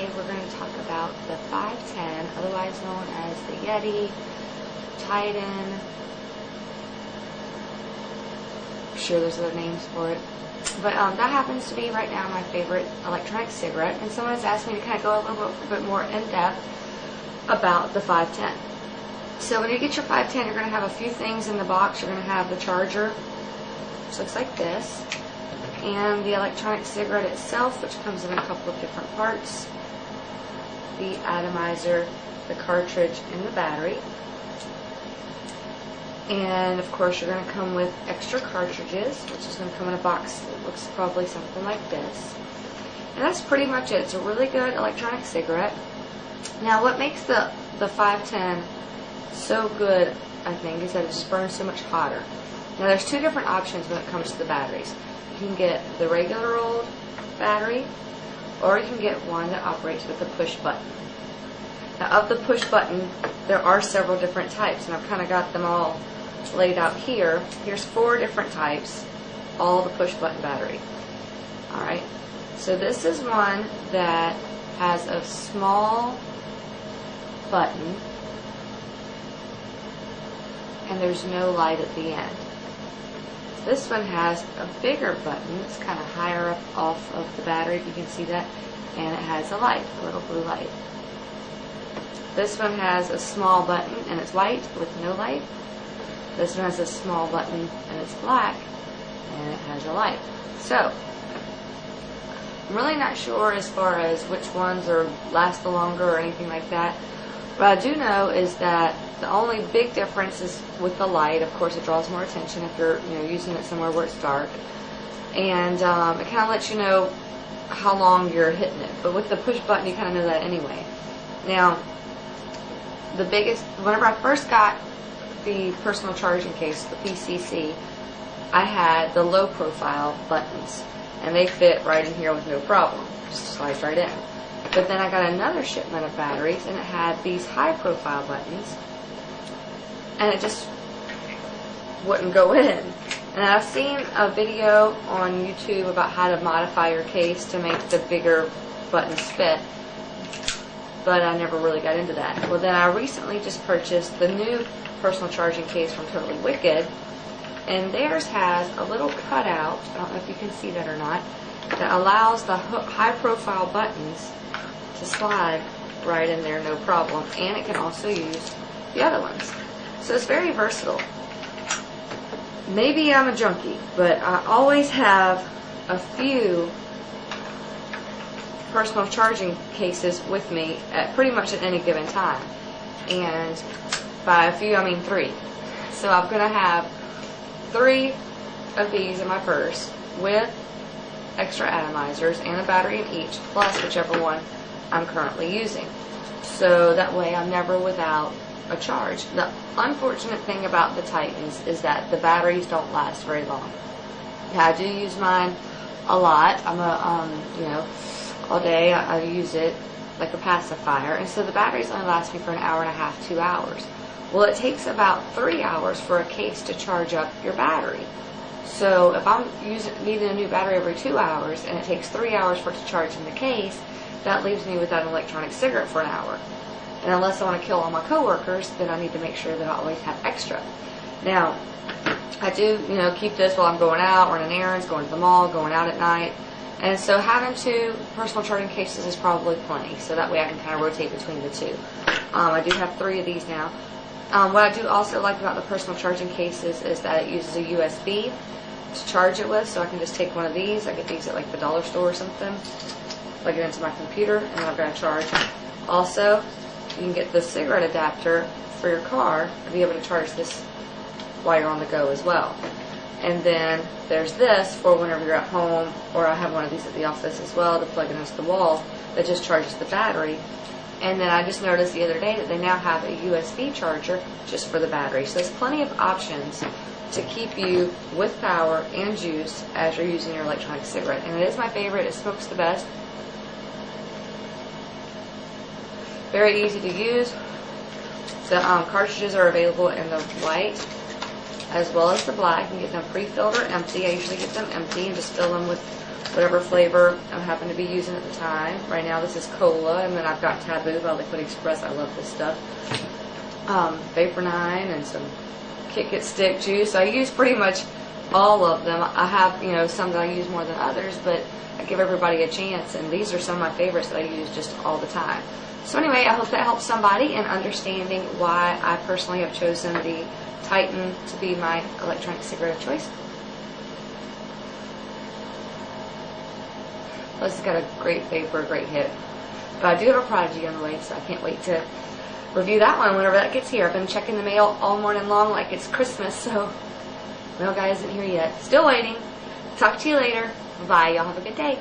Today we're going to talk about the 510, otherwise known as the Yeti, Titan. I'm sure there's other names for it. But that happens to be right now my favorite electronic cigarette, and someone has asked me to kind of go a little bit more in depth about the 510. So when you get your 510, you're going to have a few things in the box. You're going to have the charger, which looks like this, and the electronic cigarette itself, which comes in a couple of different parts, the atomizer, the cartridge, and the battery. And of course you're going to come with extra cartridges, which is going to come in a box that looks probably something like this. And that's pretty much it. It's a really good electronic cigarette. Now what makes the 510 so good, I think, is that it just burns so much hotter. Now there's two different options when it comes to the batteries. You can get the regular old battery, or you can get one that operates with a push button. Now of the push button, there are several different types, and I've kind of got them all laid out here. Here's 4 different types, all the push button battery. Alright, so this is one that has a small button, and there's no light at the end. This one has a bigger button. It's kind of higher up off of the battery, if you can see that, and it has a light, a little blue light. This one has a small button and it's white with no light. This one has a small button and it's black and it has a light. So I'm really not sure as far as which ones last the longer or anything like that. What I do know is that the only big difference is with the light. Of course, it draws more attention if you're using it somewhere where it's dark, and it kind of lets you know how long you're hitting it. But with the push button, you kind of know that anyway. Now, the biggest, whenever I first got the personal charging case, the PCC, I had the low profile buttons, and they fit right in here with no problem. Just slides right in. But then I got another shipment of batteries, and it had these high profile buttons, and it just wouldn't go in. And I've seen a video on YouTube about how to modify your case to make the bigger buttons fit, but I never really got into that. Well, then I recently just purchased the new personal charging case from Totally Wicked, and theirs has a little cutout, I don't know if you can see that or not, that allows the high profile buttons to slide right in there, no problem, and it can also use the other ones. So it's very versatile. Maybe I'm a junkie, but I always have a few personal charging cases with me at pretty much at any given time, and by a few I mean 3. So I'm going to have 3 of these in my purse with extra atomizers and a battery in each, plus whichever one I'm currently using. So that way I'm never without a charge. The unfortunate thing about the Titans is that the batteries don't last very long. Yeah, I do use mine a lot. I'm all day I use it like a pacifier, and so the batteries only last me for an hour and a half, 2 hours. Well, it takes about 3 hours for a case to charge up your battery. So if I'm needing a new battery every 2 hours, and it takes 3 hours for it to charge in the case, that leaves me without an electronic cigarette for an hour. And unless I want to kill all my coworkers, then I need to make sure that I always have extra. Now, I do, keep this while I'm going out, running errands, going to the mall, going out at night. And so having 2 personal charging cases is probably plenty, so that way I can kind of rotate between the 2. I do have 3 of these now. What I do also like about the personal charging cases is that it uses a USB to charge it with, so I can just take one of these. I get these at like the dollar store or something, plug it into my computer, and then I've got to charge. Also, you can get the cigarette adapter for your car to be able to charge this while you're on the go as well. And then there's this for whenever you're at home, or I have one of these at the office as well to plug it into the wall that just charges the battery. And then I just noticed the other day that they now have a USB charger just for the battery. So there's plenty of options to keep you with power and juice as you're using your electronic cigarette. And it is my favorite. It smokes the best. Very easy to use. The cartridges are available in the white as well as the black. You can get them pre-filled or empty. I usually get them empty and just fill them with whatever flavor I happen to be using at the time. Right now this is cola, and then I've got Taboo by Liquid Express. I love this stuff. Vapor 9 and some Kick It stick juice. I use pretty much all of them. I have, you know, some that I use more than others, but I give everybody a chance, and these are some of my favorites that I use just all the time. So anyway, I hope that helps somebody in understanding why I personally have chosen the Titan to be my electronic cigarette of choice. Plus it's got a great vapor, a great hit. But I do have a Prodigy on the way, so I can't wait to review that one whenever that gets here. I've been checking the mail all morning long like it's Christmas, so mail guy isn't here yet. Still waiting. Talk to you later. Bye. Y'all have a good day.